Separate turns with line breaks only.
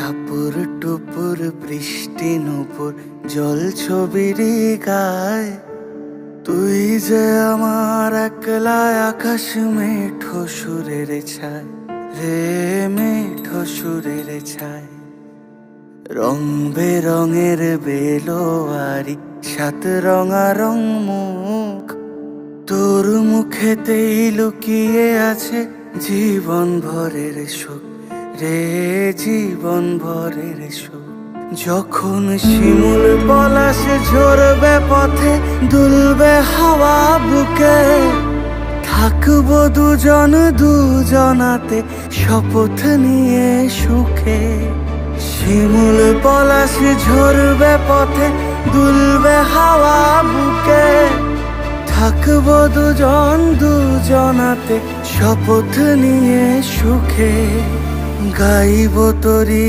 টাপুর টুপুর বৃষ্টি নুপুর জল ছবির গায়, তুই যে আমার একলা আকাশ মেঠো সুরের ছায় রে, মেঠো সুরের ছায়। রং বেরঙের বেলোয়ারি সাত রঙারং মুখ, তোর মুখেতেই লুকিয়ে আছে জীবন ভরের সুখ রে, জীবন ভরের সুখ। যখন শিমুল পলাশ ঝরবে পথে, দুলবে হাওয়া বুকে, থাকবো দুজন দুজনাতে শপথ নিয়ে সুখে। শিমুল পলাশ ঝরবে পথে, দুলবে হাওয়া বুকে, থাকবো দুজন দুজনাতে শপথ নিয়ে সুখে। গাইব তোরি